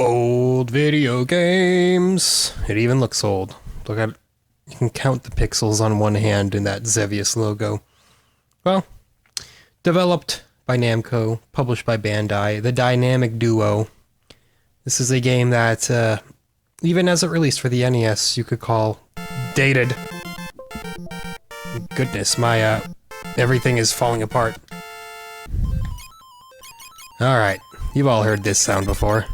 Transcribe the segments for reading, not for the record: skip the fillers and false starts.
Old video games. It even looks old. Look at it. You can count the pixels on one hand in that Xevious logo. Well, developed by Namco, published by Bandai, the dynamic duo. This is a game that, even as it released for the NES, you could call dated. Goodness, my, everything is falling apart. Alright, you've all heard this sound before.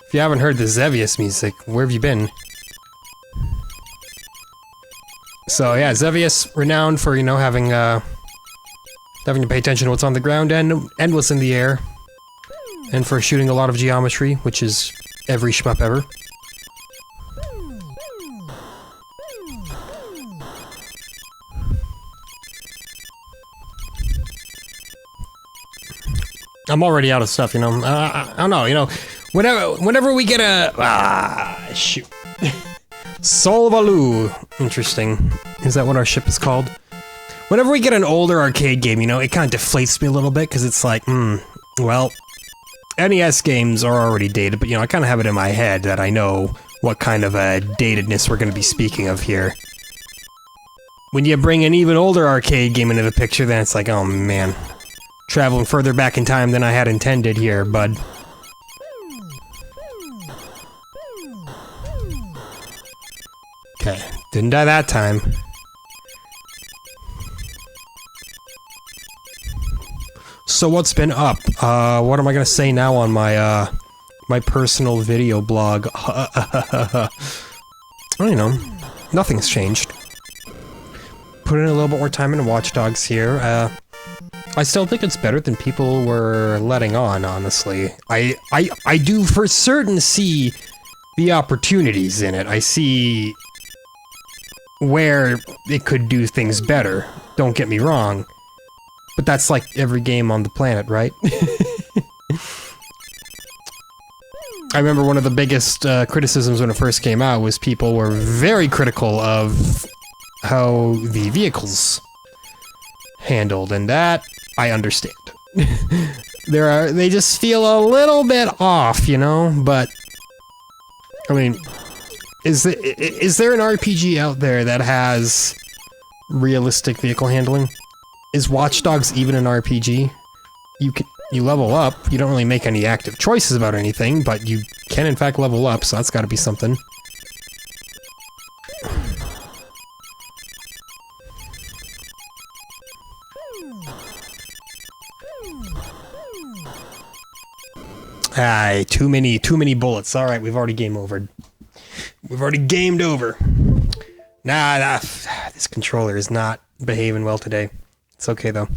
If you haven't heard the Xevious music, where have you been? So yeah, Xevious, renowned for, you know, having to pay attention to what's on the ground and what's in the air. And for shooting a lot of geometry, which is every shmup ever. I'm already out of stuff, you know. I don't know, you know. Whenever we get a shoot, Solvalu. Interesting. Is that what our ship is called? Whenever we get an older arcade game, you know, it kind of deflates me a little bit because it's like, well, NES games are already dated, but you know, I kind of have it in my head that I know what kind of a datedness we're going to be speaking of here. When you bring an even older arcade game into the picture, then it's like, oh man. Traveling further back in time than I had intended here, bud. Okay, didn't die that time. So what's been up? What am I gonna say now on my, my personal video blog? I don't know. Nothing's changed. Put in a little bit more time into Watch Dogs here. I still think it's better than people were letting on, honestly. I do for certain see the opportunities in it. I see where it could do things better. Don't get me wrong. But that's like every game on the planet, right? I remember one of the biggest criticisms when it first came out was people were very critical of how the vehicles handled, and that I understand. They just feel a little bit off, you know, but I mean, is there an RPG out there that has realistic vehicle handling? Is Watch Dogs even an RPG? You level up, you don't really make any active choices about anything, but you can in fact level up, so that's gotta be something. Aye, too many bullets. Alright, we've already game overed. We've already gamed over. Nah, this controller is not behaving well today. It's okay though.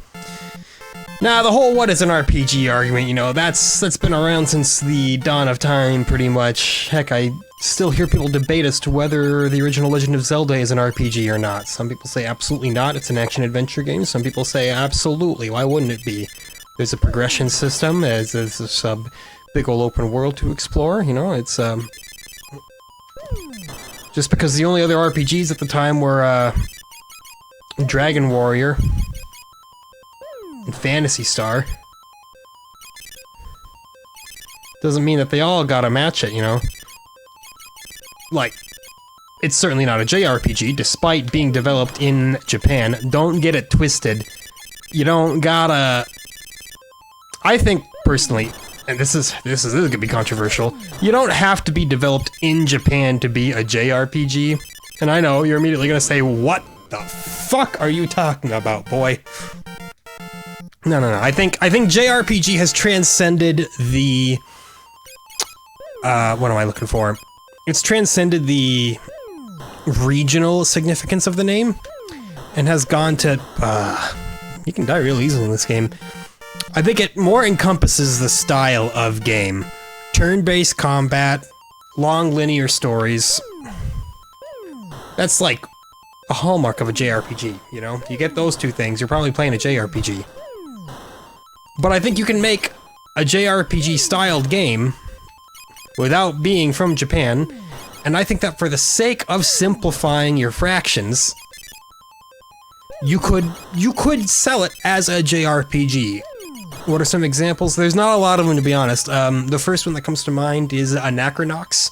Nah, the whole what is an RPG argument, you know, that's been around since the dawn of time, pretty much. Heck, I still hear people debate as to whether the original Legend of Zelda is an RPG or not. Some people say absolutely not, it's an action-adventure game. Some people say absolutely, why wouldn't it be? There's a progression system, there's this big ol' open world to explore, you know, it's, just because the only other RPGs at the time were, Dragon Warrior and Phantasy Star doesn't mean that they all gotta match it, you know? Like, it's certainly not a JRPG, despite being developed in Japan. Don't get it twisted. You don't gotta... I think, personally, and this is gonna be controversial, you don't have to be developed in Japan to be a JRPG. And I know, you're immediately gonna say, what the fuck are you talking about, boy? No. I think JRPG has transcended the... what am I looking for? It's transcended the regional significance of the name, and has gone to... you can die real easily in this game. I think it more encompasses the style of game. Turn-based combat, long linear stories. That's like a hallmark of a JRPG, you know? You get those two things, you're probably playing a JRPG. But I think you can make a JRPG-styled game without being from Japan, and I think that for the sake of simplifying your fractions, you could sell it as a JRPG. What are some examples? There's not a lot of them, to be honest. The first one that comes to mind is Anachronox.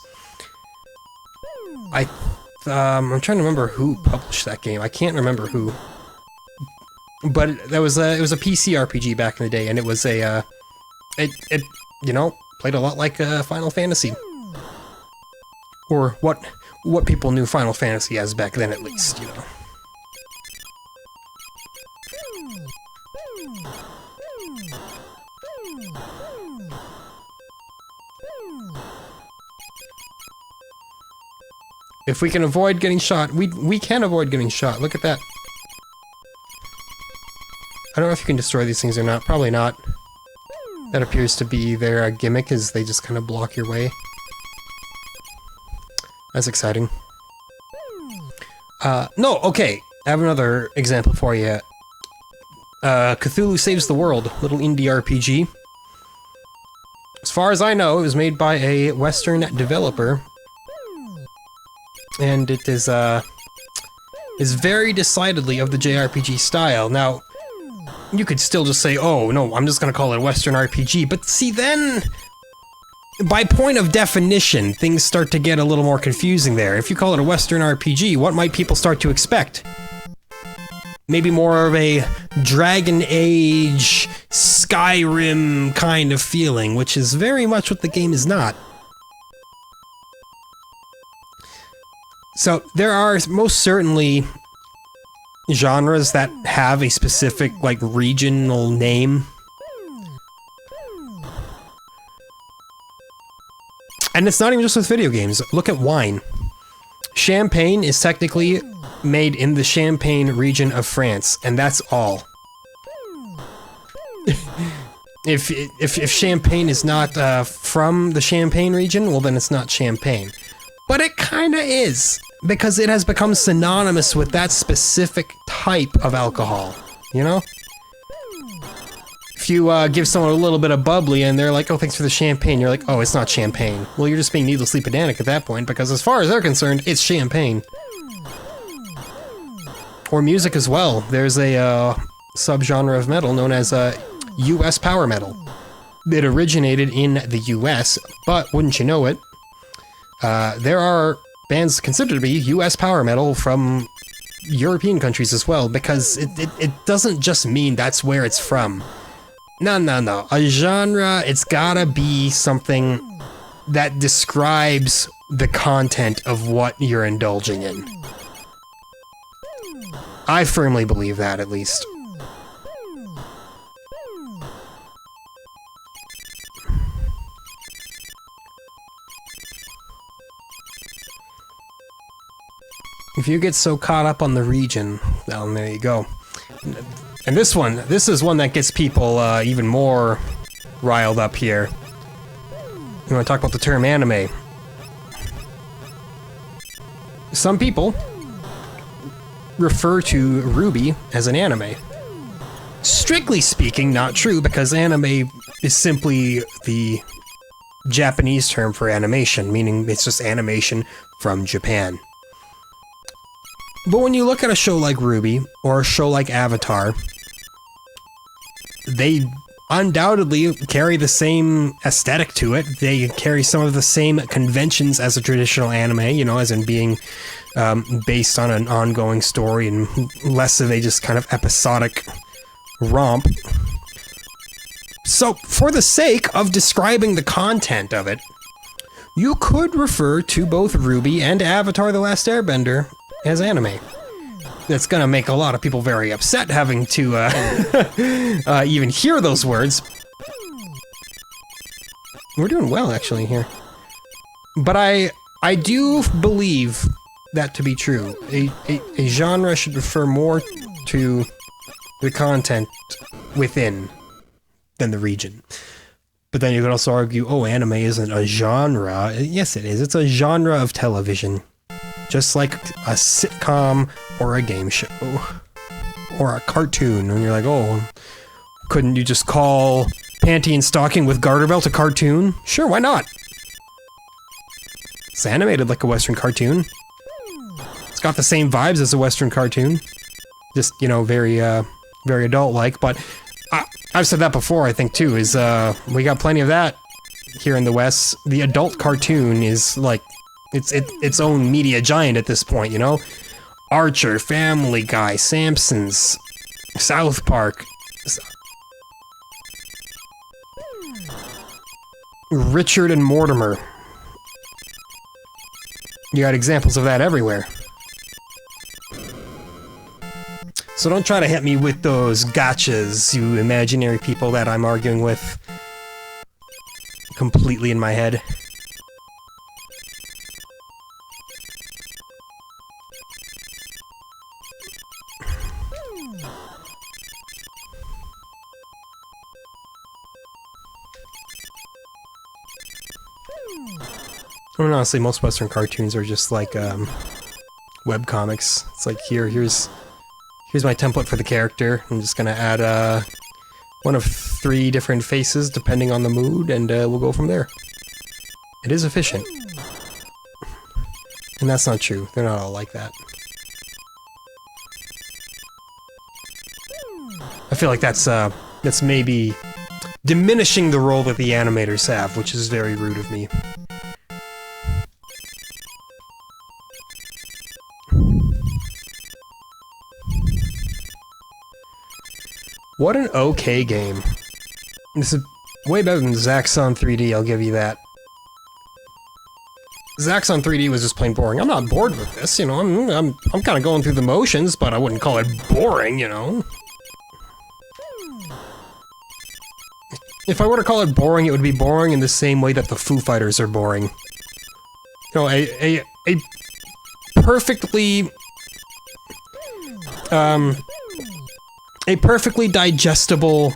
I'm trying to remember who published that game. I can't remember who. But it was a PC RPG back in the day, and it was a, it you know, played a lot like Final Fantasy. Or what people knew Final Fantasy as back then, at least, you know. If we can avoid getting shot, we can avoid getting shot. Look at that. I don't know if you can destroy these things or not. Probably not. That appears to be their gimmick, is they just kind of block your way. That's exciting. No, okay. I have another example for you. Cthulhu Saves the World, little indie RPG. As far as I know, it was made by a Western developer. And it is very decidedly of the JRPG style. Now, you could still just say, oh, no, I'm just gonna call it a Western RPG, but see, then, by point of definition, things start to get a little more confusing there. If you call it a Western RPG, what might people start to expect? Maybe more of a Dragon Age, Skyrim kind of feeling, which is very much what the game is not. So, there are most certainly genres that have a specific, like, regional name. And it's not even just with video games. Look at wine. Champagne is technically made in the Champagne region of France, and that's all. If Champagne is not from the Champagne region, well then it's not Champagne. But it kinda is, because it has become synonymous with that specific type of alcohol, you know? If you give someone a little bit of bubbly and they're like, oh, thanks for the champagne, you're like, oh, it's not champagne. Well, you're just being needlessly pedantic at that point, because as far as they're concerned, it's champagne. Or music as well. There's a subgenre of metal known as US power metal. It originated in the US, but wouldn't you know it, there are bands considered to be US power metal from European countries as well, because it doesn't just mean that's where it's from. No. A genre, it's gotta be something that describes the content of what you're indulging in. I firmly believe that, at least. If you get so caught up on the region, well, there you go. And this is one that gets people even more riled up here. You want to talk about the term anime? Some people refer to Ruby as an anime. Strictly speaking, not true, because anime is simply the Japanese term for animation, meaning it's just animation from Japan. But when you look at a show like Ruby, or a show like Avatar, they undoubtedly carry the same aesthetic to it. They carry some of the same conventions as a traditional anime, you know, as in being based on an ongoing story and less of a just kind of episodic romp. So, for the sake of describing the content of it, you could refer to both Ruby and Avatar: The Last Airbender as anime. That's gonna make a lot of people very upset having to even hear those words. We're doing well, actually, here. But I do believe that to be true. A genre should refer more to the content within than the region. But then you could also argue, oh, anime isn't a genre. Yes, it is. It's a genre of television. Just like a sitcom or a game show or a cartoon. And you're like, oh, couldn't you just call Panty and Stocking with Garter Belt a cartoon? Sure, why not? It's animated like a Western cartoon. It's got the same vibes as a Western cartoon. Just, you know, very adult-like, but I've said that before, I think, too, is, we got plenty of that here in the West. The adult cartoon is, like, its own media giant at this point, you know? Archer, Family Guy, Simpsons, South Park. Richard and Mortimer. You got examples of that everywhere. So don't try to hit me with those gotchas, you imaginary people that I'm arguing with. Completely in my head. I mean, honestly, most Western cartoons are just like, webcomics. It's like, here's my template for the character. I'm just gonna add, one of 3 different faces, depending on the mood, and, we'll go from there. It is efficient. And that's not true. They're not all like that. I feel like that's maybe diminishing the role that the animators have, which is very rude of me. What an okay game. This is way better than Zaxxon 3D, I'll give you that. Zaxxon 3D was just plain boring. I'm not bored with this, you know, I'm kind of going through the motions, but I wouldn't call it boring, you know? If I were to call it boring, it would be boring in the same way that the Foo Fighters are boring. You know, a perfectly... a perfectly digestible,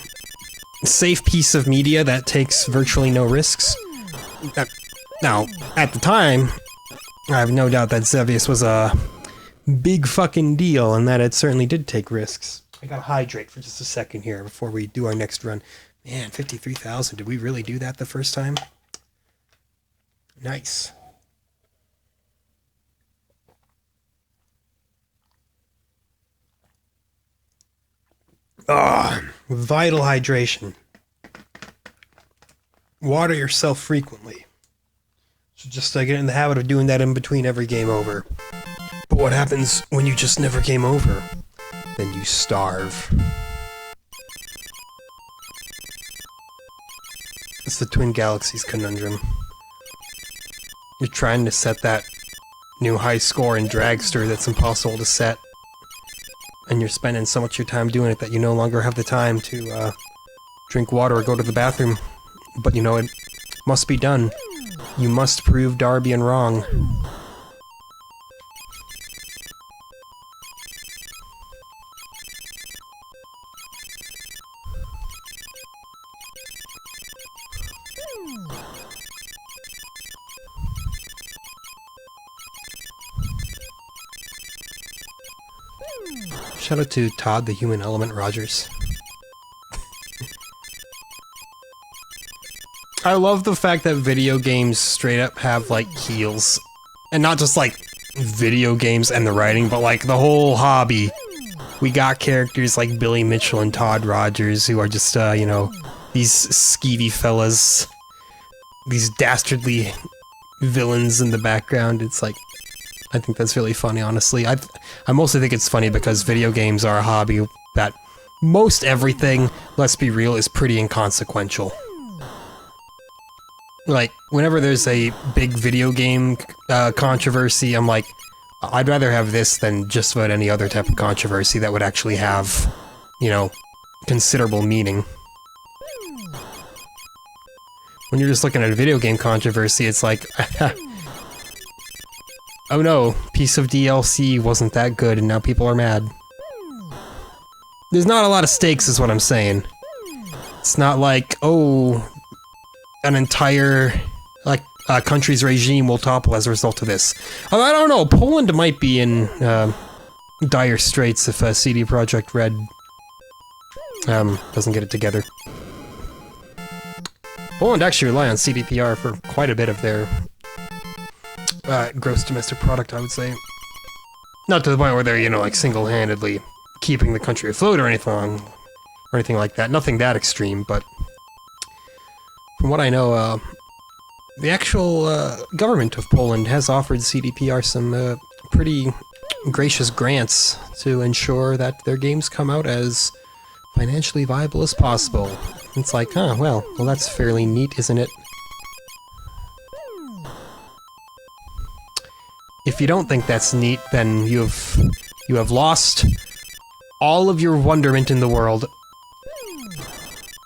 safe piece of media that takes virtually no risks. Now, at the time, I have no doubt that Xevious was a big fucking deal, and that it certainly did take risks. I gotta hydrate for just a second here before we do our next run. Man, 53,000, did we really do that the first time? Nice. Vital hydration. Water yourself frequently. So just get in the habit of doing that in between every game over. But what happens when you just never game over? Then you starve. It's the Twin Galaxies conundrum. You're trying to set that new high score in Dragster that's impossible to set. And you're spending so much of your time doing it that you no longer have the time to, drink water or go to the bathroom. But you know, it must be done. You must prove Darbian wrong. Shout out to Todd the Human Element Rogers. I love the fact that video games straight up have, like, heels. And not just, like, video games and the writing, but, like, the whole hobby. We got characters like Billy Mitchell and Todd Rogers who are just, you know, these skeevy fellas. These dastardly villains in the background. It's like, I think that's really funny, honestly. I mostly think it's funny because video games are a hobby that most everything, let's be real, is pretty inconsequential. Like, whenever there's a big video game controversy, I'm like, I'd rather have this than just about any other type of controversy that would actually have, you know, considerable meaning. When you're just looking at a video game controversy, it's like, oh no, piece of DLC wasn't that good and now people are mad. There's not a lot of stakes is what I'm saying. It's not like, oh, an entire, like, country's regime will topple as a result of this. I don't know, Poland might be in, dire straits if CD Projekt Red, doesn't get it together. Poland actually rely on CDPR for quite a bit of their gross domestic product, I would say. Not to the point where they're, you know, like, single-handedly keeping the country afloat or anything or anything like that. Nothing that extreme, but from what I know, the actual government of Poland has offered CDPR some pretty gracious grants to ensure that their games come out as financially viable as possible. It's like, huh, well, that's fairly neat, isn't it? If you don't think that's neat, then you have lost all of your wonderment in the world.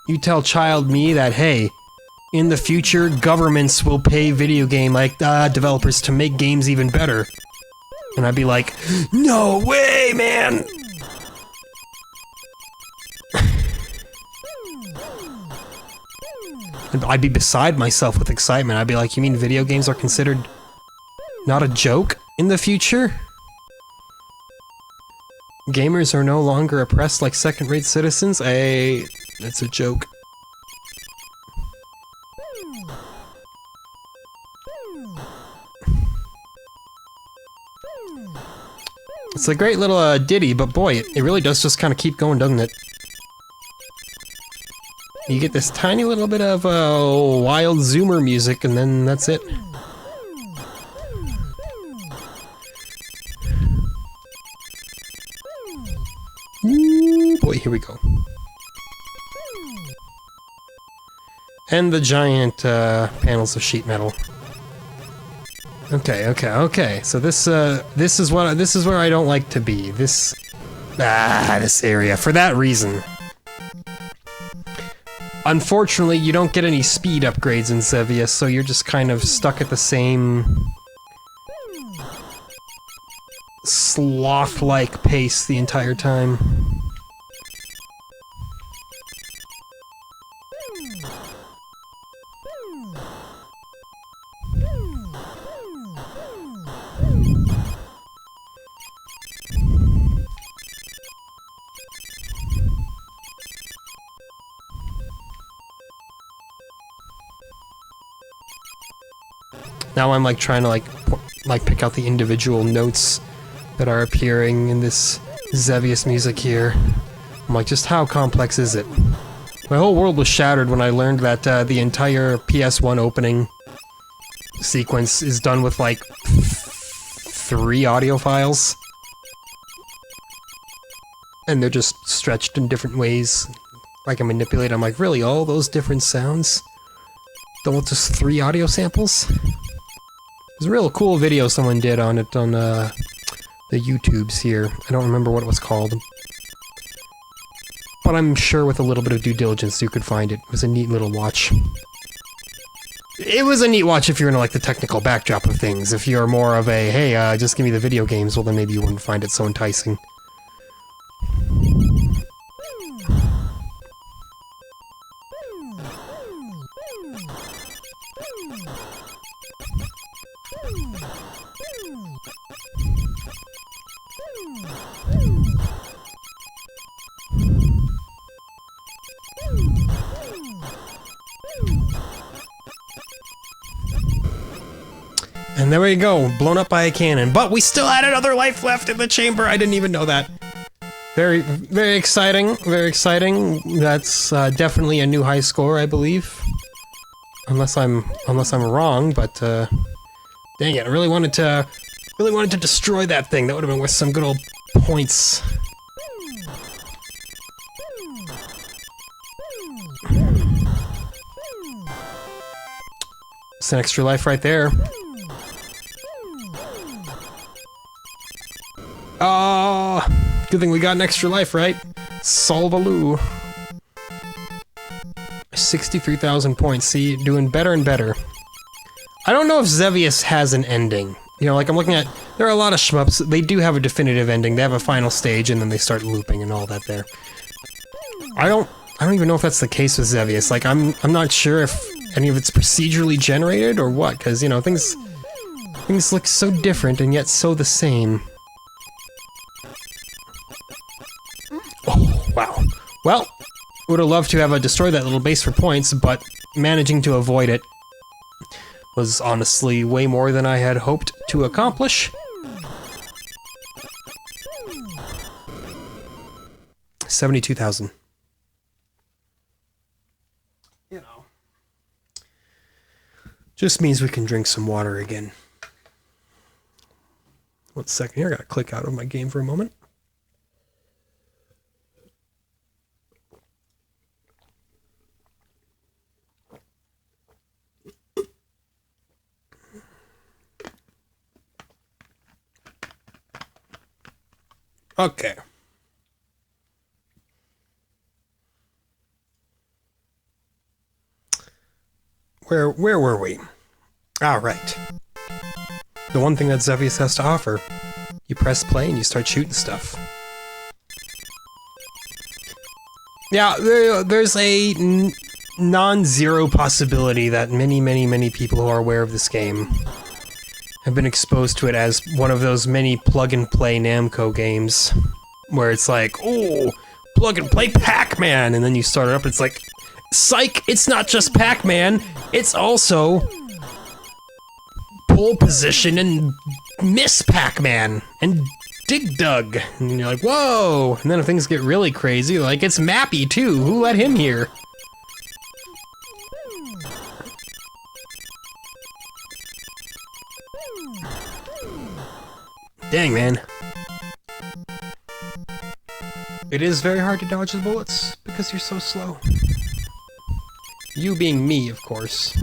You tell child me that, hey, in the future, governments will pay video game developers to make games even better. And I'd be like, no way, man! I'd be beside myself with excitement. I'd be like, you mean video games are considered not a joke in the future? Gamers are no longer oppressed like second-rate citizens? Hey, that's a joke. It's a great little ditty, but boy, it really does just kind of keep going, doesn't it? You get this tiny little bit of wild zoomer music, and then that's it. Ooh, boy, here we go. And the giant panels of sheet metal. Okay. So this is where I don't like to be. This area for that reason. Unfortunately, you don't get any speed upgrades in Xevious, so you're just kind of stuck at the same sloth-like pace the entire time. Now I'm like trying to pick out the individual notes that are appearing in this Xevious music here. I'm like, just how complex is it? My whole world was shattered when I learned that the entire PS1 opening sequence is done with like 3 audio files. And they're just stretched in different ways. I can manipulate. I'm like, really, all those different sounds? Done with just 3 audio samples? There's a real cool video someone did on it on the YouTubes here. I don't remember what it was called. But I'm sure with a little bit of due diligence you could find it. It was a neat little watch. It was a neat watch if you're into like the technical backdrop of things. If you're more of a, hey, just give me the video games, well then maybe you wouldn't find it so enticing. And there we go, blown up by a cannon. But we still had another life left in the chamber. I didn't even know that. Very, very exciting. Very exciting. That's definitely a new high score, I believe. Unless I'm wrong, but dang it! I really wanted to destroy that thing. That would have been worth some good old points. It's an extra life right there. Oh, good thing we got an extra life, right? Solvaloo. 63,000 points. See, doing better and better. I don't know if Xevious has an ending. You know, like I'm looking at, there are a lot of shmups. They do have a definitive ending. They have a final stage, and then they start looping and all that there. I don't even know if that's the case with Xevious. Like, I'm not sure if any of it's procedurally generated or what, because you know things look so different and yet so the same. Oh, wow. Well, would have loved to have destroyed that little base for points, but managing to avoid it was honestly way more than I had hoped to accomplish. 72,000. Just means we can drink some water again. 1 second here, I gotta click out of my game for a moment. Okay. Where were we? Ah, right. The one thing that Xevious has to offer. You press play and you start shooting stuff. Yeah, there's a non-zero possibility that many people who are aware of this game have been exposed to it as one of those many plug-and-play Namco games, where it's like, oh, plug-and-play Pac-Man, and then you start it up, it's like, psych, it's not just Pac-Man, it's also Pole Position and Miss Pac-Man, and Dig Dug, and you're like, whoa, and then if things get really crazy, like, it's Mappy too, who let him here? Dang, man. It is very hard to dodge the bullets, because you're so slow. You being me, of course.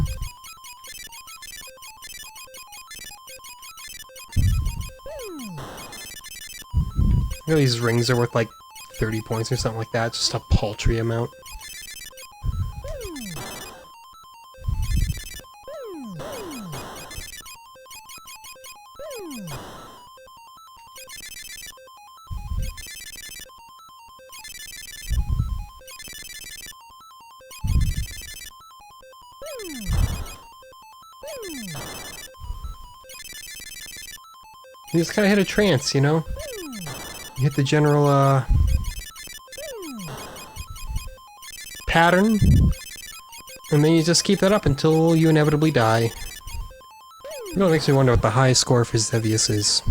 You know, these rings are worth like 30 points or something like that, just a paltry amount. You just kind of hit a trance, you know? You hit the general, pattern, and then you just keep that up until you inevitably die. You know, it makes me wonder what the highest score for Xevious is.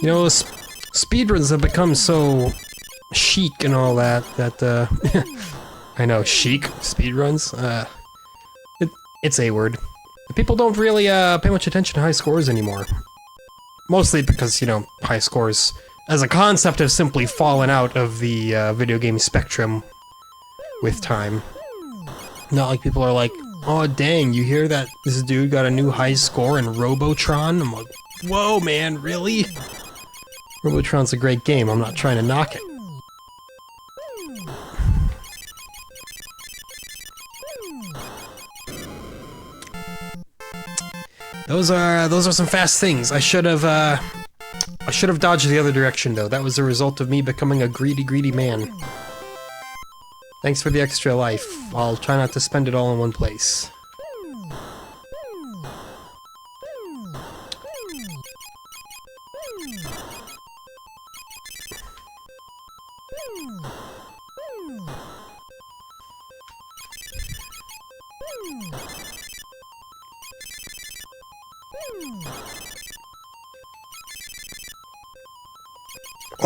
You know, speedruns have become so chic and all that, I know, chic speedruns, it's a word. People don't really, pay much attention to high scores anymore. Mostly because, you know, high scores as a concept have simply fallen out of the video game spectrum with time. Not like people are like, oh dang, you hear that this dude got a new high score in Robotron? I'm like, whoa man, really? Robotron's a great game, I'm not trying to knock it. Those are some fast things. I should have dodged the other direction though. That was a result of me becoming a greedy man. Thanks for the extra life. I'll try not to spend it all in one place.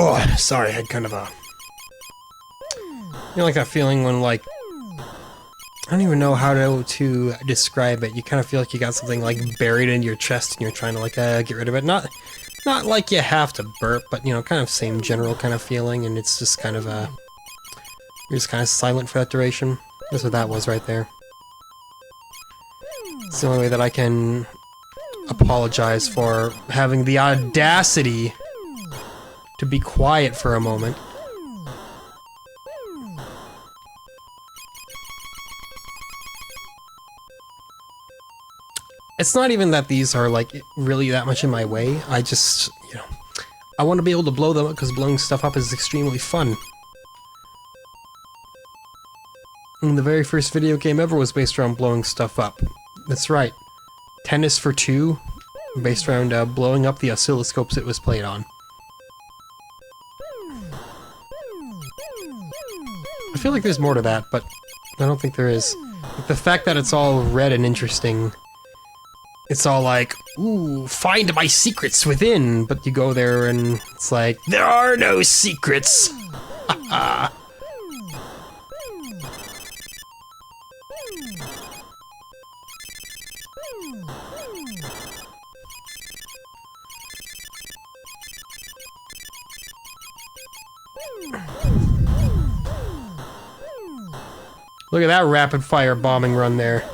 Oh, sorry, I had kind of a... You know, like that feeling when, like... I don't even know how to describe it. You kind of feel like you got something, like, buried in your chest and you're trying to, like, get rid of it. Not like you have to burp, but, you know, kind of same general kind of feeling, and it's just kind of, you're just kind of silent for that duration. That's what that was right there. It's the only way that I can apologize for having the audacity to be quiet for a moment. It's not even that these are, like, really that much in my way. I just, you know, I want to be able to blow them up because blowing stuff up is extremely fun. And the very first video game ever was based around blowing stuff up. That's right. Tennis for Two, based around blowing up the oscilloscopes it was played on. I feel like there's more to that, but I don't think there is. Like, the fact that it's all red and interesting, it's all like, ooh, find my secrets within, but you go there and it's like, there are no secrets! Haha. Look at that rapid fire bombing run there.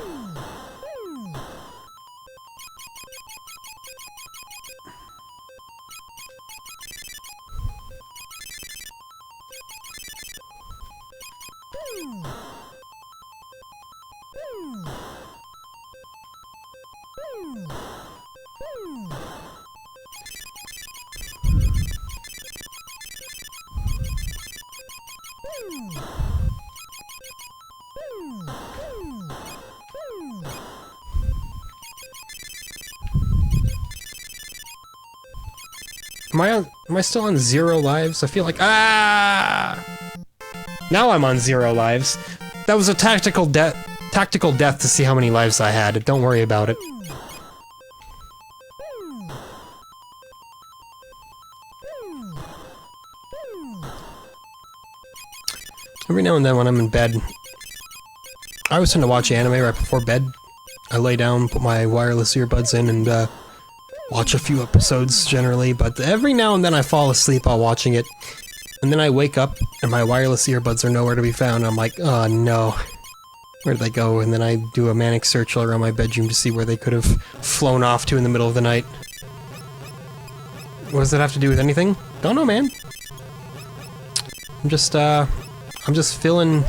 Am I still on 0 lives? I feel like now I'm on 0 lives. That was a tactical death to see how many lives I had. Don't worry about it. Every now and then when I'm in bed, I always tend to watch anime right before bed. I lay down, put my wireless earbuds in, and watch a few episodes generally, but every now and then I fall asleep while watching it, and then I wake up and my wireless earbuds are nowhere to be found. I'm like, oh no, where did they go? And then I do a manic search all around my bedroom to see where they could have flown off to in the middle of the night. What does that have to do with anything? Don't know, man. I'm just filling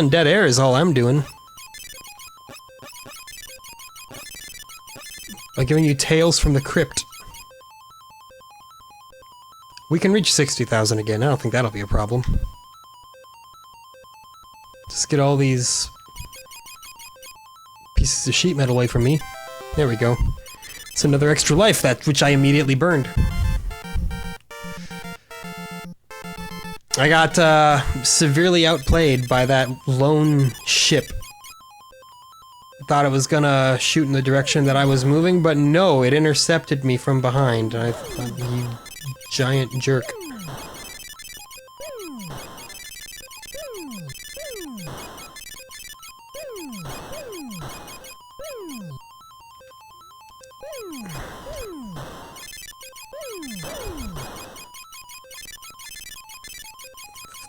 dead air is all I'm doing. By giving you tales from the crypt. We can reach 60,000 again. I don't think that'll be a problem. Just get all these pieces of sheet metal away from me. There we go. It's another extra life, which I immediately burned. I got severely outplayed by that lone ship. Thought it was gonna shoot in the direction that I was moving, but no, it intercepted me from behind. I thought, you giant jerk.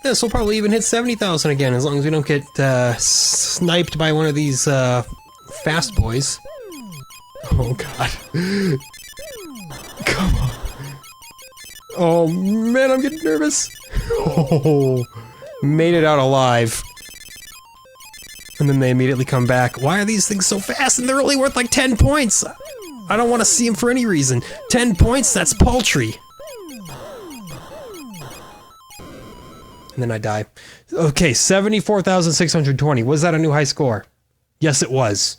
This will probably even hit 70,000 again, as long as we don't get sniped by one of these fast boys. Oh god. Come on. Oh man, I'm getting nervous. Oh, made it out alive. And then they immediately come back. Why are these things so fast? And they're only worth like 10 points. I don't want to see them for any reason. 10 points? That's paltry. And then I die. Okay, 74,620. Was that a new high score? Yes, it was.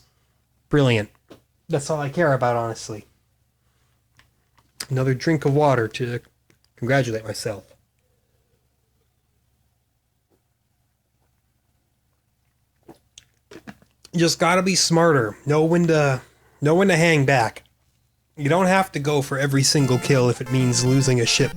Brilliant. That's all I care about, honestly. Another drink of water to congratulate myself. You just gotta be smarter. Know when to hang back. You don't have to go for every single kill if it means losing a ship.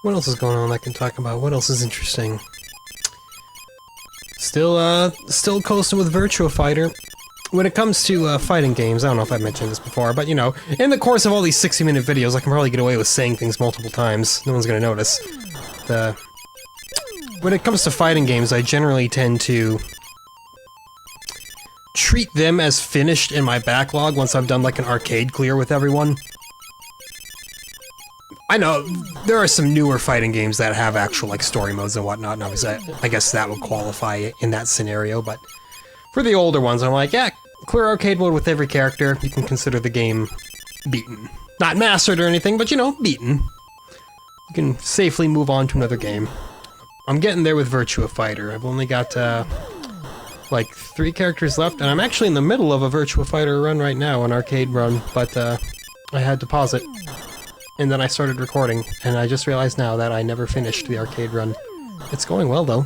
What else is going on I can talk about? What else is interesting? Still coasting with Virtua Fighter. When it comes to fighting games, I don't know if I've mentioned this before, but you know, in the course of all these 60-minute videos, I can probably get away with saying things multiple times. No one's gonna notice. When it comes to fighting games, I generally tend to treat them as finished in my backlog once I've done like an arcade clear with everyone. I know, there are some newer fighting games that have actual like story modes and whatnot, and I guess that would qualify in that scenario, but for the older ones, I'm like, yeah, clear arcade mode with every character, you can consider the game beaten. Not mastered or anything, but you know, beaten. You can safely move on to another game. I'm getting there with Virtua Fighter. I've only got like 3 characters left, and I'm actually in the middle of a Virtua Fighter run right now, an arcade run, but I had to pause it. And then I started recording, and I just realized now that I never finished the arcade run. It's going well, though.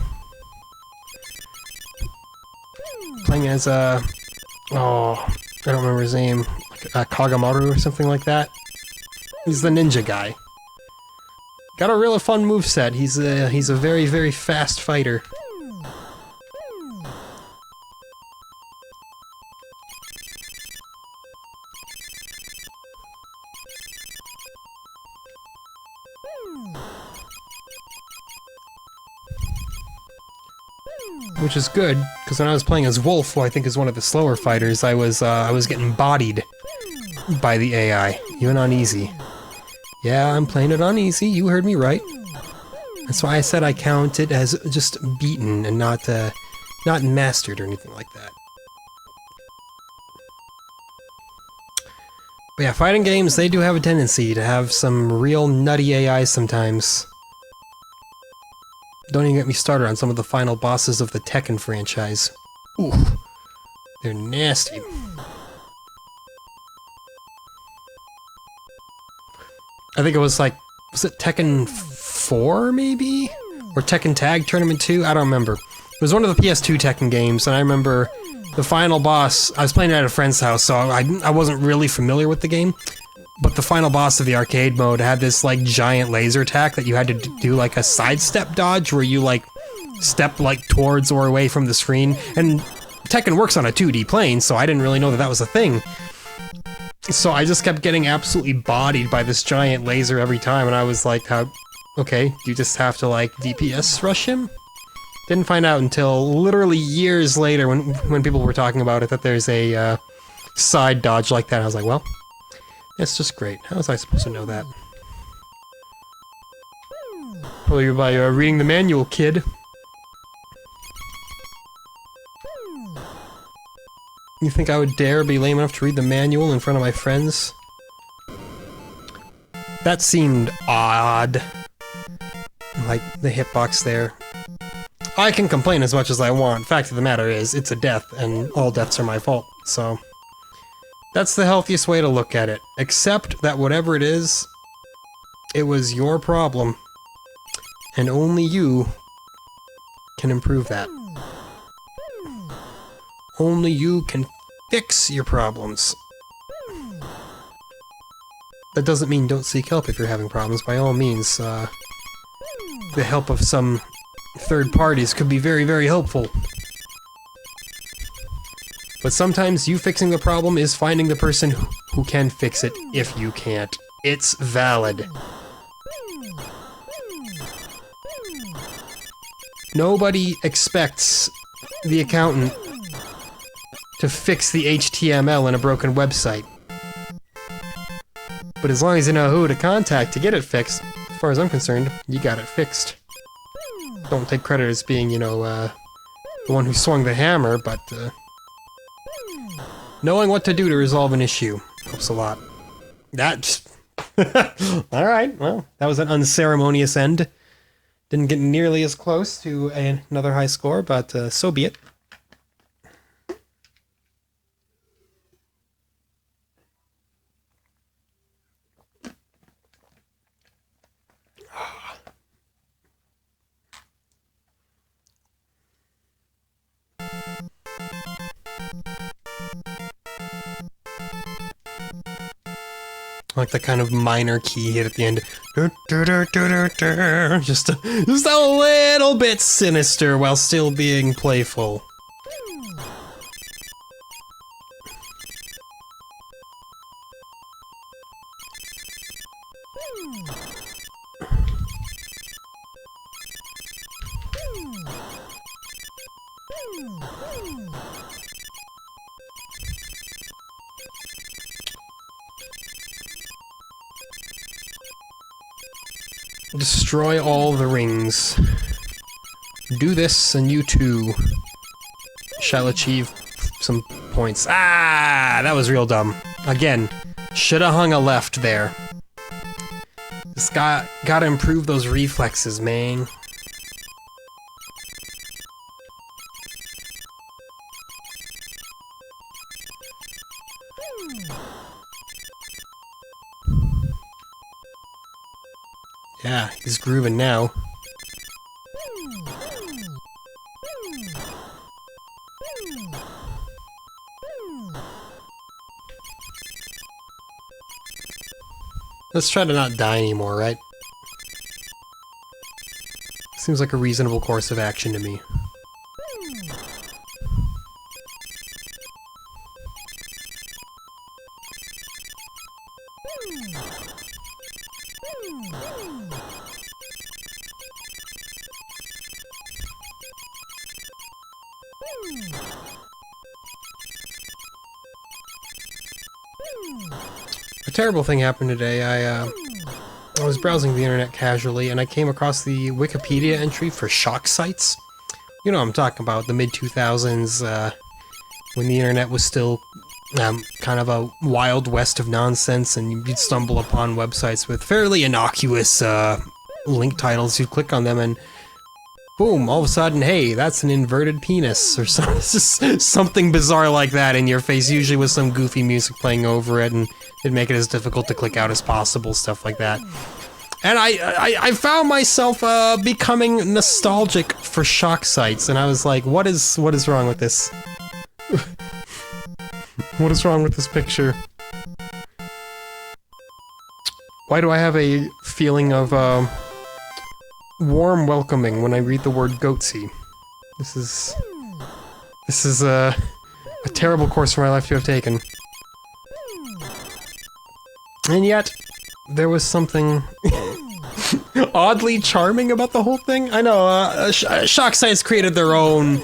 Playing as oh, I don't remember his name, like Kagamaru or something like that. He's the ninja guy. Got a real fun moveset. He's a very, very fast fighter. Which is good, because when I was playing as Wolf, who I think is one of the slower fighters, I was getting bodied by the AI, even on easy. Yeah, I'm playing it on easy, you heard me right. That's why I said I count it as just beaten and not mastered or anything like that. But yeah, fighting games, they do have a tendency to have some real nutty AI sometimes. Don't even get me started on some of the final bosses of the Tekken franchise. Ooh, they're nasty. I think it was like, was it Tekken 4 maybe? Or Tekken Tag Tournament 2? I don't remember. It was one of the PS2 Tekken games, and I remember the final boss, I was playing it at a friend's house, so I wasn't really familiar with the game. But the final boss of the arcade mode had this, like, giant laser attack that you had to do, like, a sidestep dodge where you, like, step, like, towards or away from the screen. And Tekken works on a 2D plane, so I didn't really know that that was a thing. So I just kept getting absolutely bodied by this giant laser every time, and I was like, okay, you just have to, like, DPS rush him? Didn't find out until literally years later when people were talking about it that there's a, side dodge like that. I was like, well... That's just great. How was I supposed to know that? Probably by reading the manual, kid. You think I would dare be lame enough to read the manual in front of my friends? That seemed odd. Like, the hitbox there. I can complain as much as I want. Fact of the matter is, it's a death, and all deaths are my fault, so... That's the healthiest way to look at it. Accept that whatever it is, it was your problem. And only you can improve that. Only you can fix your problems. That doesn't mean don't seek help if you're having problems. By all means, the help of some third parties could be very, very helpful. But sometimes you fixing the problem is finding the person who can fix it if you can't. It's valid. Nobody expects the accountant to fix the HTML in a broken website. But as long as you know who to contact to get it fixed, as far as I'm concerned, you got it fixed. Don't take credit as being, you know, the one who swung the hammer, but, knowing what to do to resolve an issue helps a lot. That... Alright, well, that was an unceremonious end. Didn't get nearly as close to another high score, but so be it. Like the kind of minor key hit at the end. Just a little bit sinister while still being playful. Destroy all the rings. Do this and you too shall achieve some points. Ah, that was real dumb. Again, shoulda hung a left there. Just gotta improve those reflexes, man. Yeah, he's grooving now. Let's try to not die anymore, right? Seems like a reasonable course of action to me. A terrible thing happened today. I was browsing the internet casually, and I came across the Wikipedia entry for shock sites. You know what I'm talking about, the mid-2000s, when the internet was still kind of a wild west of nonsense, and you'd stumble upon websites with fairly innocuous link titles. You'd click on them, and boom, all of a sudden, hey, that's an inverted penis, or something bizarre like that in your face, usually with some goofy music playing over it, and it'd make it as difficult to click out as possible, stuff like that. And I found myself becoming nostalgic for shock sites, and I was like, what is wrong with this? What is wrong with this picture? Why do I have a feeling of warm welcoming when I read the word goatsy? This is a terrible course for my life to have taken. And yet, there was something oddly charming about the whole thing. I know, shock sites created their own,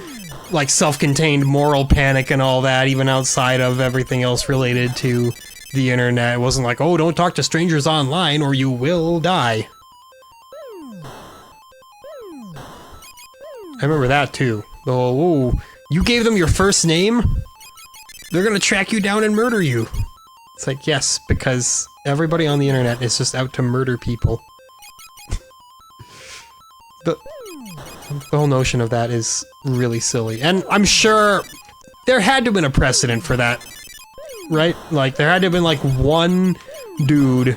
like, self-contained moral panic and all that, even outside of everything else related to the internet. It wasn't like, oh, don't talk to strangers online or you will die. I remember that, too. The whole, ooh, you gave them your first name? They're gonna track you down and murder you. It's like, yes, because everybody on the internet is just out to murder people. The whole notion of that is really silly. And I'm sure there had to have been a precedent for that, right? Like, there had to have been, like, one dude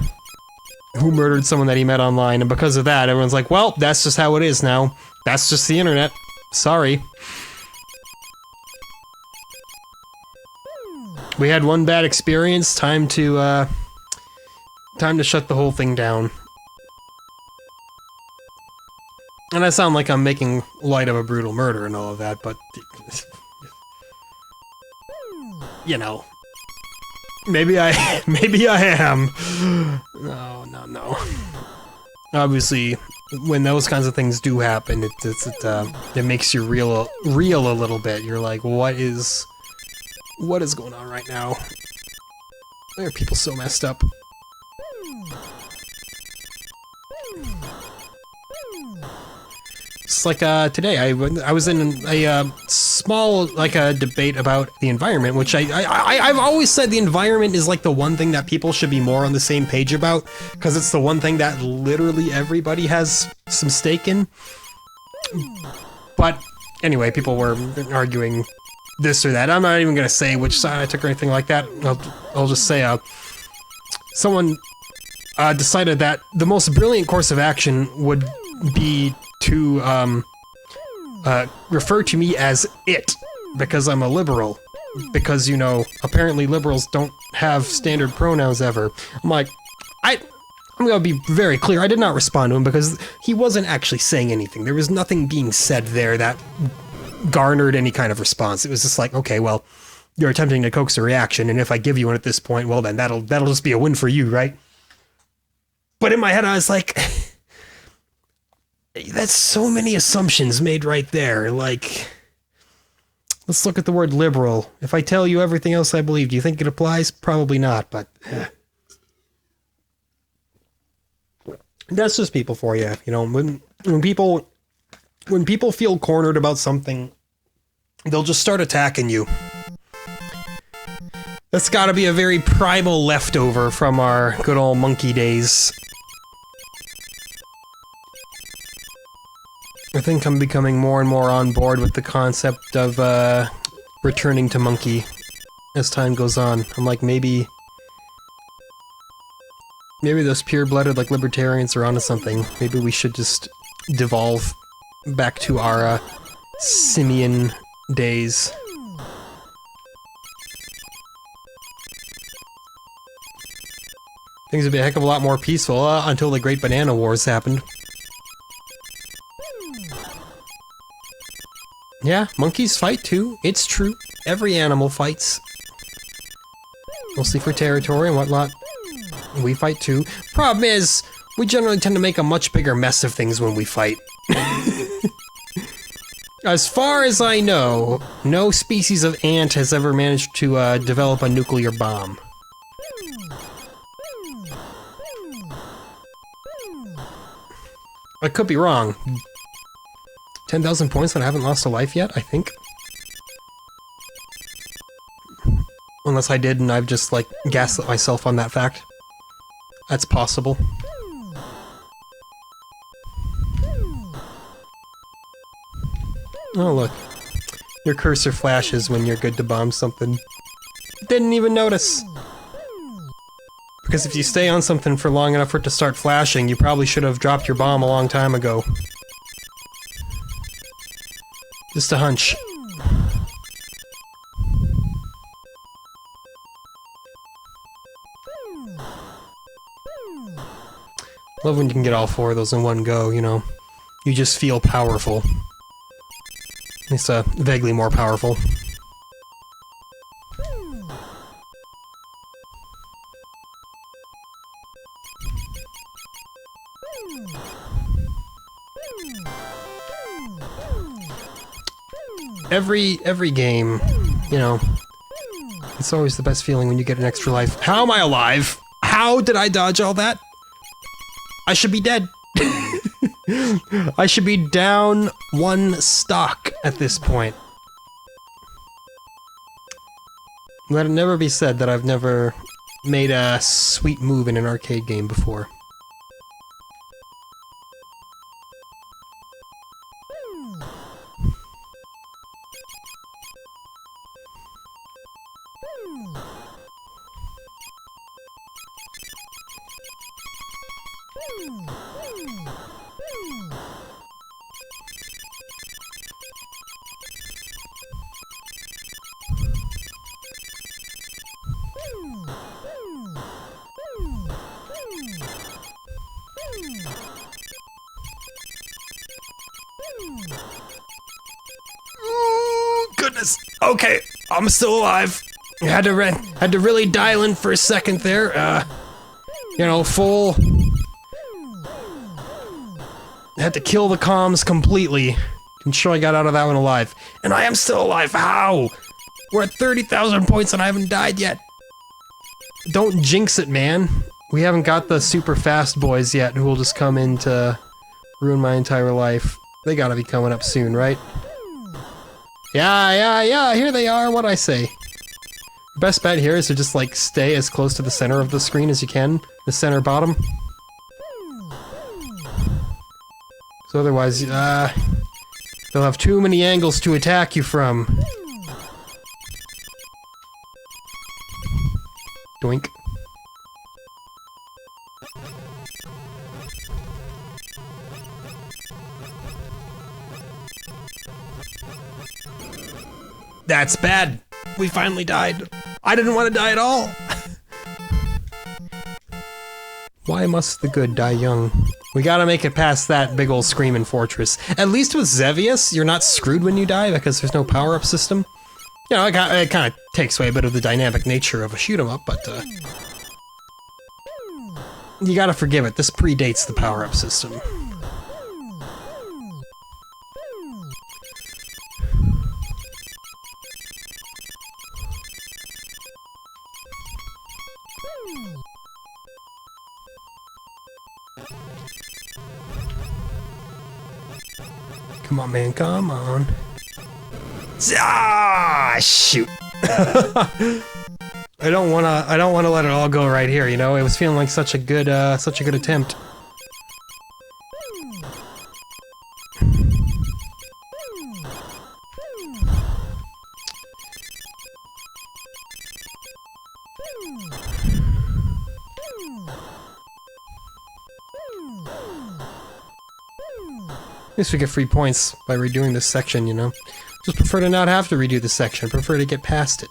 who murdered someone that he met online, and because of that, everyone's like, well, that's just how it is now. That's just the internet. Sorry. We had one bad experience, time to shut the whole thing down. And I sound like I'm making light of a brutal murder and all of that, but you know, maybe I am. No. Obviously, when those kinds of things do happen, it makes you real a little bit. You're like, what is going on right now? Why are people so messed up? It's like, today, I was in a small, like, a debate about the environment, which I've always said the environment is, like, the one thing that people should be more on the same page about, because it's the one thing that literally everybody has some stake in. But, anyway, people were arguing this or that. I'm not even gonna say which side I took or anything like that. I'll just say, someone, decided that the most brilliant course of action would be to, refer to me as it, because I'm a liberal. Because, you know, apparently liberals don't have standard pronouns ever. I'm like, I'm gonna be very clear, I did not respond to him because he wasn't actually saying anything. There was nothing being said there that garnered any kind of response. It was just like, okay, well, you're attempting to coax a reaction, and if I give you one at this point, well then, that'll just be a win for you, right? But in my head, I was like, that's so many assumptions made right there. Like, let's look at the word liberal. If I tell you everything else I believe, do you think it applies? Probably not, but that's just people for you. You know, when people feel cornered about something, they'll just start attacking you. That's gotta be a very primal leftover from our good old monkey days. I think I'm becoming more and more on board with the concept of, returning to monkey. as time goes on. I'm like, maybe those pure-blooded, like, libertarians are onto something. Maybe we should just devolve back to our, simian days. Things would be a heck of a lot more peaceful, until the Great Banana Wars happened. Yeah, monkeys fight too. It's true. Every animal fights. Mostly for territory and whatnot. We fight too. Problem is, we generally tend to make a much bigger mess of things when we fight. As far as I know, no species of ant has ever managed to develop a nuclear bomb. I could be wrong. 10,000 points and I haven't lost a life yet, I think. Unless I did and I've just, like, gaslit myself on that fact. That's possible. Oh, look. Your cursor flashes when you're good to bomb something. Didn't even notice! Because if you stay on something for long enough for it to start flashing, you probably should have dropped your bomb a long time ago. Just a hunch. Love when you can get all four of those in one go, you know. You just feel powerful. At least, vaguely more powerful. Every game, you know, it's always the best feeling when you get an extra life. How am I alive? How did I dodge all that? I should be dead. I should be down one stock at this point. Let it never be said that I've never made a sweet move in an arcade game before. Goodness. Okay, I'm still alive. Had to really dial in for a second there. You know, full. Had to kill the comms completely. Ensure I got out of that one alive. And I am still alive. How? We're at 30,000 points and I haven't died yet. Don't jinx it, man. We haven't got the super fast boys yet who will just come in to ruin my entire life. They gotta be coming up soon, right? Yeah, here they are, what'd I say? Best bet here is to just, like, stay as close to the center of the screen as you can. The center bottom. So otherwise, they'll have too many angles to attack you from. Doink. That's bad. We finally died. I didn't want to die at all. Why must the good die young? We gotta make it past that big ol' screaming fortress. At least with Xevious, you're not screwed when you die because there's no power-up system. You know, it kind of takes away a bit of the dynamic nature of a shoot-'em-up, but, you gotta forgive it. This predates the power-up system. Come on, man, come on. Ah, shoot. I don't wanna let it all go right here, you know? It was feeling like such a good attempt. At least we get free points by redoing this section, you know? Just prefer to not have to redo the section. Prefer to get past it.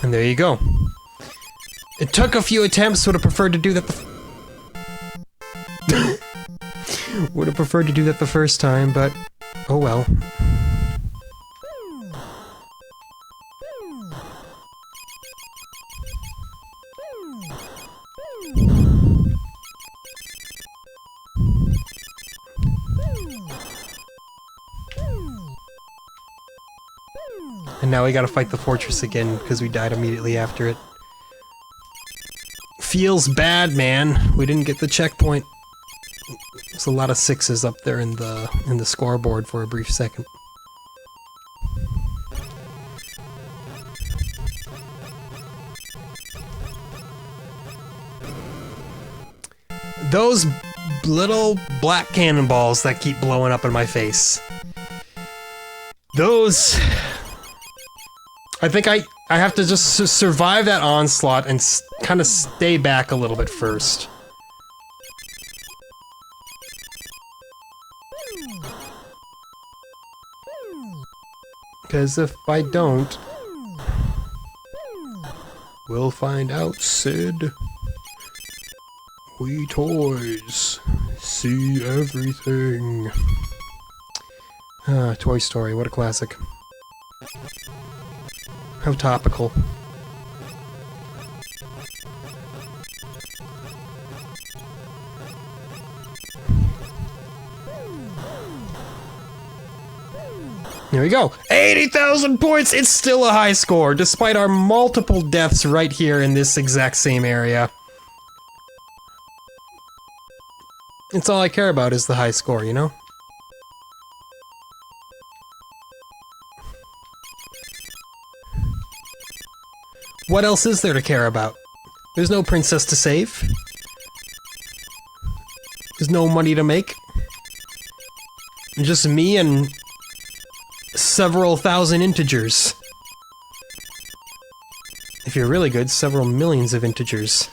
And there you go. It took a few attempts, would have preferred to do that would have preferred to do that the first time, but oh well. And now we gotta fight the fortress again, because we died immediately after it. Feels bad, man. We didn't get the checkpoint. There's a lot of 6s up there in the scoreboard for a brief second. Those little black cannonballs that keep blowing up in my face. Those... I think I have to just survive that onslaught and kind of stay back a little bit first. Because if I don't... We'll find out, Sid. We toys see everything. Ah, Toy Story, what a classic. How topical. There we go. 80,000 points! It's still a high score, despite our multiple deaths right here in this exact same area. It's all I care about is the high score, you know? What else is there to care about? There's no princess to save. There's no money to make. Just me and several thousand integers. If you're really good, several millions of integers.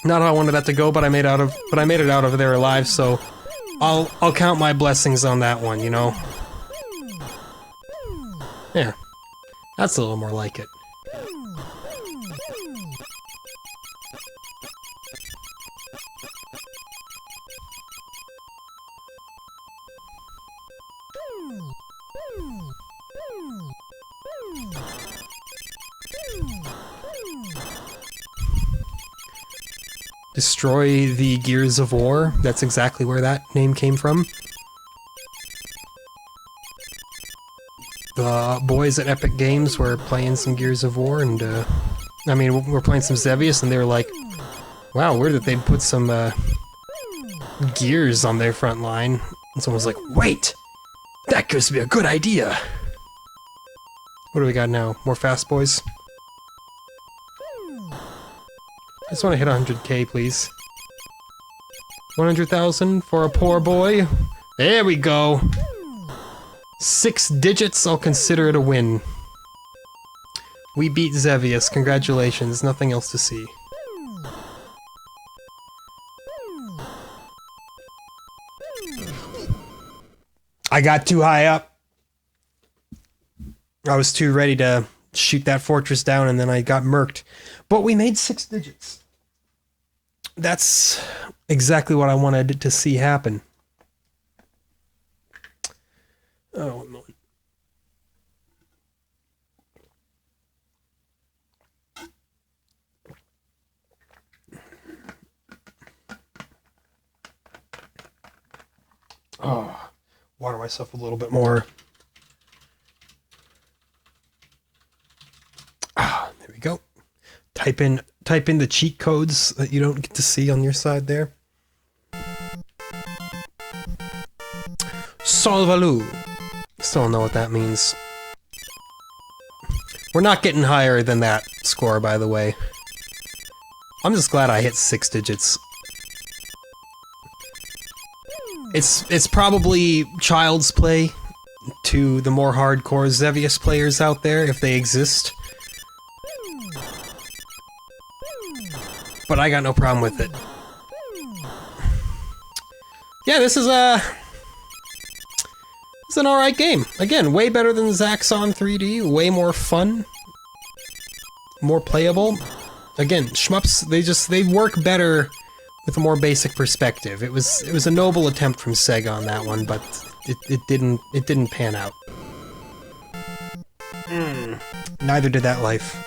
Not how I wanted that to go, but I made it out of there alive, so I'll count my blessings on that one, you know? Yeah. That's a little more like it. Destroy the Gears of War. That's exactly where that name came from. The boys at Epic Games were playing some Gears of War, and I mean, we're playing some Xevious, and they were like, wow, where did they put some gears on their front line? And someone was like, wait! That gives me a good idea! What do we got now? More Fast Boys? I just want to hit 100k, please. 100,000 for a poor boy. There we go. 6 digits, I'll consider it a win. We beat Xevious, congratulations, nothing else to see. I got too high up. I was too ready to shoot that fortress down and then I got murked. But we made 6 digits. That's exactly what I wanted to see happen. Oh, no. Oh, water myself a little bit more. Ah, there we go. Type in the cheat codes that you don't get to see on your side there. Solvalu. Still don't know what that means. We're not getting higher than that score, by the way. I'm just glad I hit 6 digits. It's probably child's play to the more hardcore Xevious players out there, if they exist. But I got no problem with it. Yeah, this is it's an alright game. Again, way better than Zaxxon 3D, way more fun. More playable. Again, shmups, they work better with a more basic perspective. It was a noble attempt from Sega on that one, but it didn't pan out. Neither did that life.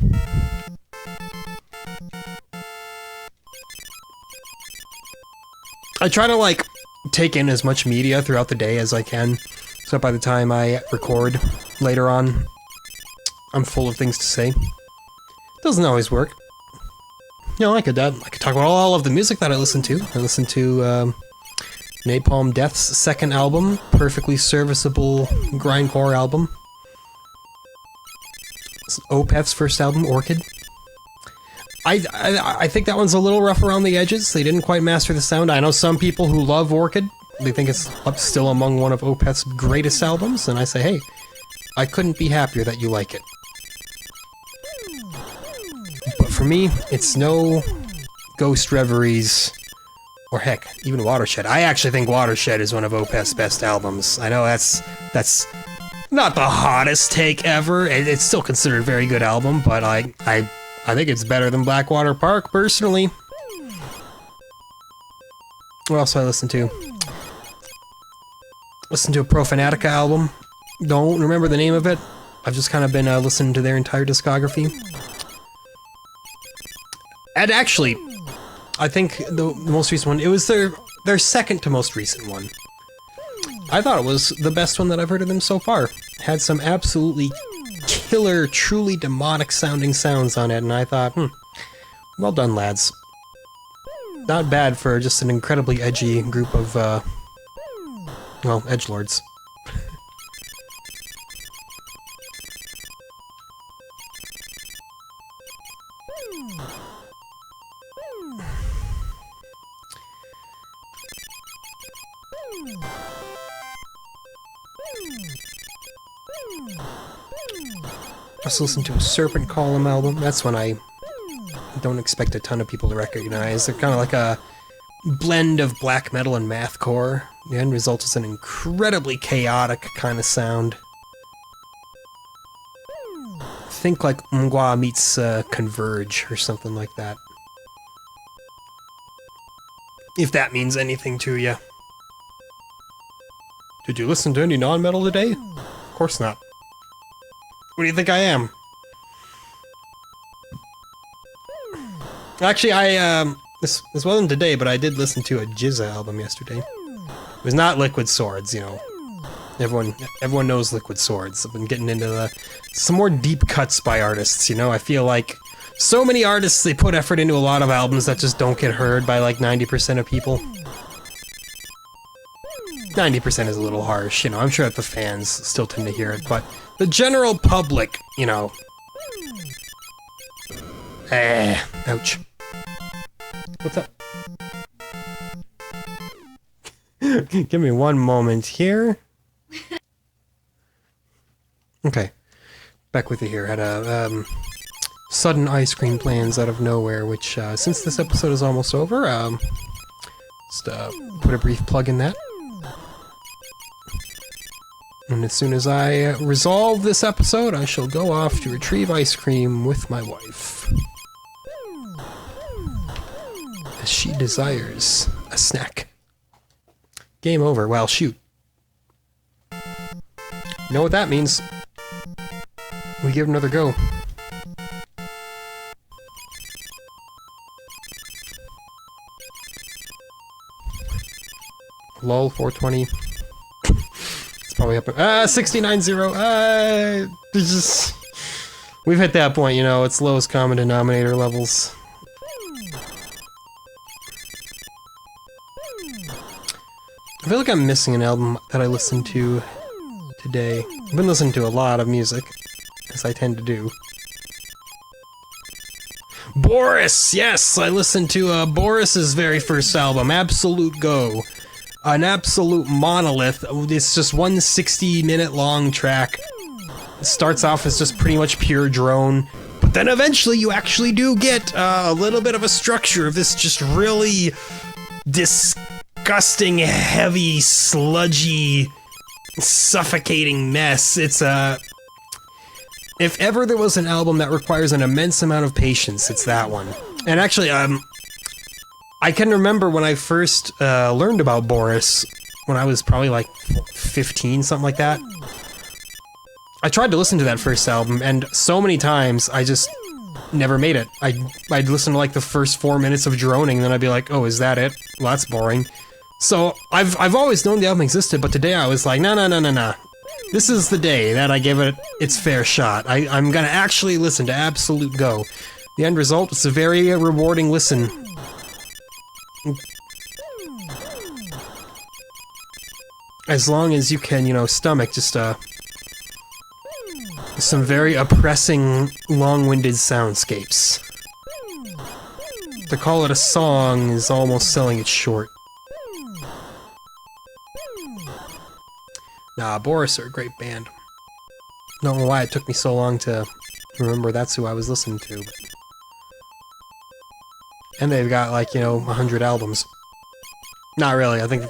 I try to, like, take in as much media throughout the day as I can, so by the time I record later on, I'm full of things to say. Doesn't always work. You know, I could talk about all of the music that I listen to. I listen to Napalm Death's second album, perfectly serviceable grindcore album. Opeth's first album, Orchid. I think that one's a little rough around the edges. They didn't quite master the sound. I know some people who love Orchid. They think it's still among one of Opeth's greatest albums, and I say, hey, I couldn't be happier that you like it. But for me, it's no Ghost Reveries, or heck, even Watershed. I actually think Watershed is one of Opeth's best albums. I know that's not the hottest take ever. It's still considered a very good album, but I think it's better than Blackwater Park, personally. What else do I listen to? Listen to a Profanatica album. Don't remember the name of it. I've just kind of been listening to their entire discography. And actually, I think the most recent one, it was their second to most recent one. I thought it was the best one that I've heard of them so far. Had some absolutely killer, truly demonic sounding sounds on it, and I thought, well done, lads. Not bad for just an incredibly edgy group of, well, edgelords. I also listened to a Serpent Column album. That's one I don't expect a ton of people to recognize. They're kind of like a blend of black metal and mathcore. The end result is an incredibly chaotic kind of sound. Think like Mgwa meets Converge or something like that. If that means anything to you. Did you listen to any non-metal today? Of course not. What do you think I am? Actually, this wasn't today, but I did listen to a Jizza album yesterday. It was not Liquid Swords, you know. Everyone knows Liquid Swords. I've been getting into some more deep cuts by artists, you know. I feel like so many artists, they put effort into a lot of albums that just don't get heard by like 90% of people. 90% is a little harsh, you know. I'm sure that the fans still tend to hear it, but the general public, you know. Ouch. What's up? Give me one moment here. Okay. Back with you here. Had a sudden ice cream plans out of nowhere, which, since this episode is almost over, just put a brief plug in that. And as soon as I resolve this episode, I shall go off to retrieve ice cream with my wife. As she desires a snack. Game over. Well, shoot. You know what that means? We give it another go. Lol, 420. Probably up 69-0. We've hit that point, you know, it's lowest common denominator levels. I feel like I'm missing an album that I listened to today. I've been listening to a lot of music, as I tend to do. Boris! Yes! I listened to Boris's very first album, Absolute Go. An absolute monolith. It's just one 60-minute long track. It starts off as just pretty much pure drone, but then eventually you actually do get a little bit of a structure of this just really disgusting, heavy, sludgy, suffocating mess. It's if ever there was an album that requires an immense amount of patience, it's that one. And actually, I can remember when I first learned about Boris, when I was probably like 15, something like that. I tried to listen to that first album, and so many times I just never made it. I'd listen to like the first 4 minutes of droning, and then I'd be like, oh, is that it? Well, that's boring. So I've always known the album existed, but today I was like, no. This is the day that I give it its fair shot. I'm gonna actually listen to Absolute Go. The end result is a very rewarding listen. As long as you can, you know, stomach just some very oppressing, long-winded soundscapes. To call it a song is almost selling it short. Nah, Boris are a great band. Don't know why it took me so long to remember that's who I was listening to, but... And they've got, like, you know, 100 albums. Not really, I think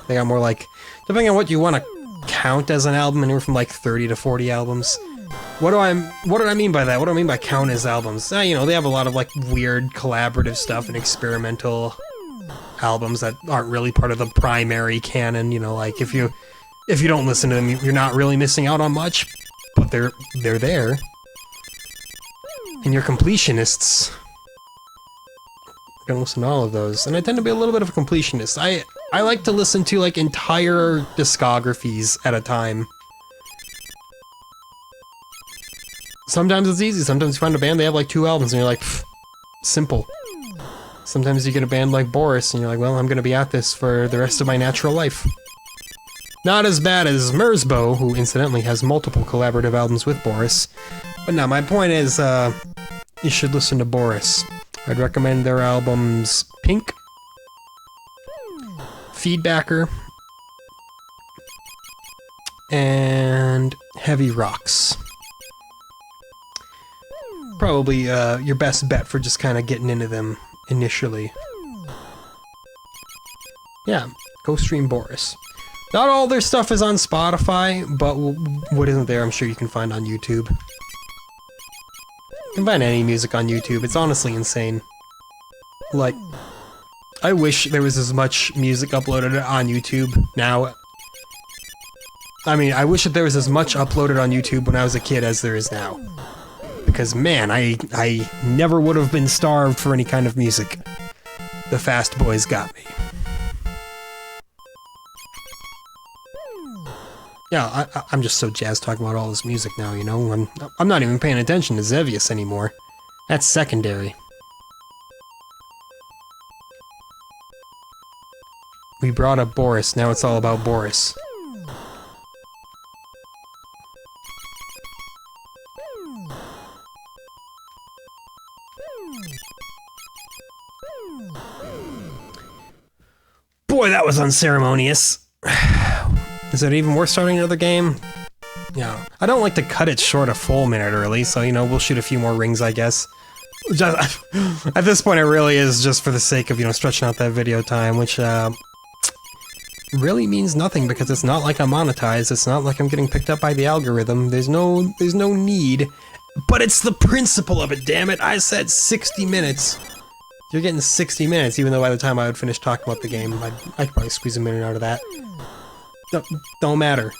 they got more like... Depending on what you want to count as an album, anywhere from like 30 to 40 albums. What do I mean by that? What do I mean by count as albums? You know, they have a lot of like weird collaborative stuff and experimental albums that aren't really part of the primary canon, you know, like if you don't listen to them, you're not really missing out on much, but they're there. And you're completionists. Gonna listen to all of those, and I tend to be a little bit of a completionist. I like to listen to like entire discographies at a time. Sometimes it's easy. Sometimes you find a band they have like 2 albums, and you're like, simple. Sometimes you get a band like Boris, and you're like, well, I'm gonna be at this for the rest of my natural life. Not as bad as Merzbow, who incidentally has multiple collaborative albums with Boris. But no, my point is, you should listen to Boris. I'd recommend their albums Pink, Feedbacker, and Heavy Rocks. Probably your best bet for just kind of getting into them initially. Yeah, go stream Boris. Not all their stuff is on Spotify, but what isn't there I'm sure you can find on YouTube. You can find any music on YouTube, it's honestly insane. Like, I wish there was as much music uploaded on YouTube now. I mean, I wish that there was as much uploaded on YouTube when I was a kid as there is now. Because, man, I never would have been starved for any kind of music. The Fast Boys got me. Yeah, I'm just so jazzed talking about all this music now, you know? I'm not even paying attention to Xevious anymore. That's secondary. We brought up Boris, now it's all about Boris. Boy, that was unceremonious. Is it even worth starting another game? Yeah. I don't like to cut it short a full minute early, so, you know, we'll shoot a few more rings, I guess. Just, at this point, it really is just for the sake of, you know, stretching out that video time, which, really means nothing, because it's not like I'm monetized, it's not like I'm getting picked up by the algorithm, there's no need. But it's the principle of it, damn it! I said 60 minutes. You're getting 60 minutes, even though by the time I would finish talking about the game, I could probably squeeze a minute out of that. Don't matter.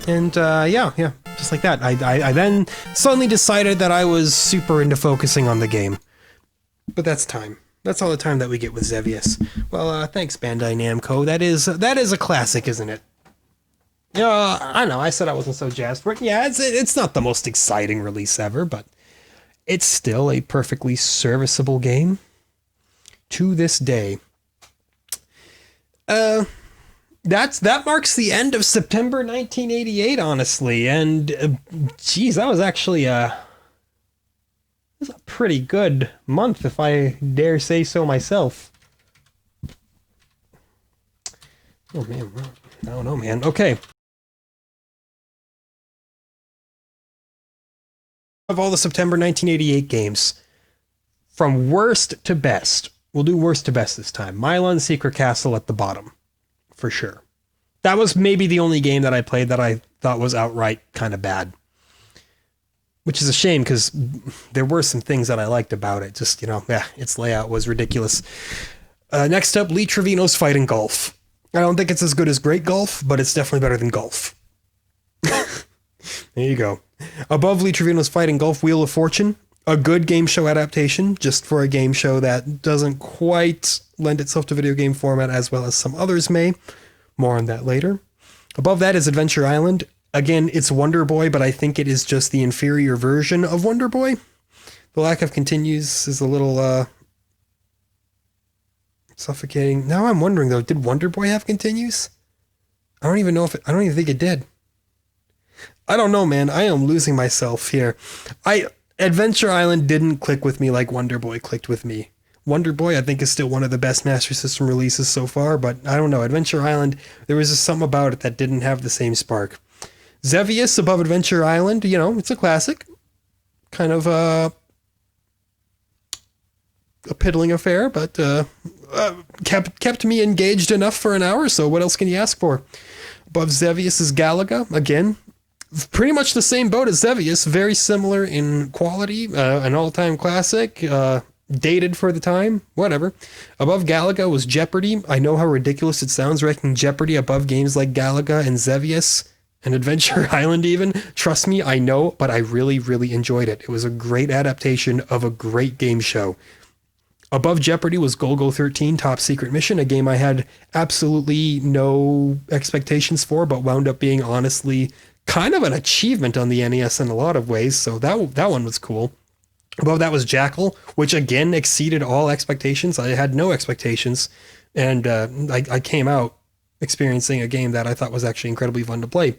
And, yeah, just like that. I then suddenly decided that I was super into focusing on the game. But that's time. That's all the time that we get with Xevious. Well, thanks, Bandai Namco. That is a classic, isn't it? Yeah, I know. I said I wasn't so jazzed for it. Yeah, it's not the most exciting release ever, but it's still a perfectly serviceable game to this day. That marks the end of September 1988, honestly, and geez, that was actually a pretty good month, if I dare say so myself. Oh man, I don't know, man. Okay. Of all the September 1988 games, from worst to best, we'll do worst to best this time. Milon's Secret Castle at the bottom, for sure. That was maybe the only game that I played that I thought was outright kind of bad. Which is a shame, because there were some things that I liked about it. Just, its layout was ridiculous. Next up, Lee Trevino's Fighting Golf. I don't think it's as good as Great Golf, but it's definitely better than Golf. There you go. Above Lee Trevino's Fighting Golf, Wheel of Fortune. A good game show adaptation, just for a game show that doesn't quite lend itself to video game format as well as some others may. More on that later. Above that is Adventure Island. Again, it's Wonder Boy, but I think it is just the inferior version of Wonder Boy. The lack of continues is a little suffocating. Now I'm wondering though, did Wonder Boy have continues? I don't even think it did. I don't know, man. I am losing myself here. Adventure Island didn't click with me like Wonder Boy clicked with me. Wonder Boy, I think, is still one of the best Master System releases so far, but I don't know. Adventure Island, there was just something about it that didn't have the same spark. Xevious above Adventure Island, it's a classic. Kind of a piddling affair, but kept me engaged enough for an hour, so what else can you ask for? Above Xevious is Galaga, again. Pretty much the same boat as Xevious, very similar in quality, an all-time classic, dated for the time, whatever. Above Galaga was Jeopardy. I know how ridiculous it sounds ranking Jeopardy above games like Galaga and Xevious and Adventure Island even. Trust me, I know, but I really, really enjoyed it. It was a great adaptation of a great game show. Above Jeopardy was Golgo 13 Top Secret Mission, a game I had absolutely no expectations for, but wound up being honestly kind of an achievement on the NES in a lot of ways, so that one was cool. Above that was Jackal, which again exceeded all expectations. I had no expectations, and I came out experiencing a game that I thought was actually incredibly fun to play.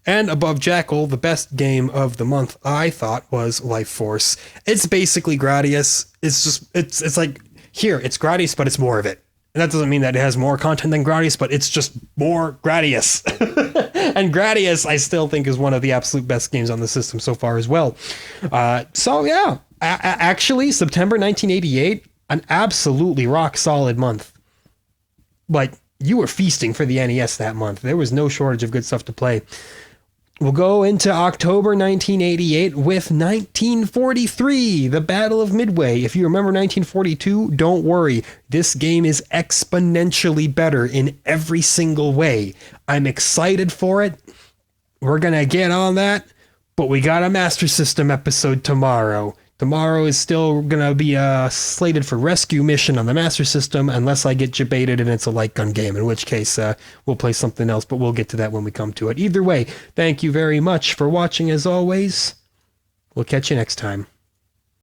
And above Jackal, the best game of the month, I thought, was Life Force. It's basically Gradius. It's like, here, it's Gradius, but it's more of it. And that doesn't mean that it has more content than Gradius, but it's just more Gradius. And Gradius, I still think, is one of the absolute best games on the system so far as well. So yeah, actually, September 1988, an absolutely rock solid month. Like, you were feasting for the NES that month. There was no shortage of good stuff to play. We'll go into October 1988 with 1943, the Battle of Midway. If you remember 1942, don't worry. This game is exponentially better in every single way. I'm excited for it. We're going to get on that, but we got a Master System episode tomorrow. Tomorrow is still going to be slated for Rescue Mission on the Master System, unless I get jebaited and it's a light gun game, in which case we'll play something else, but we'll get to that when we come to it. Either way, thank you very much for watching as always. We'll catch you next time.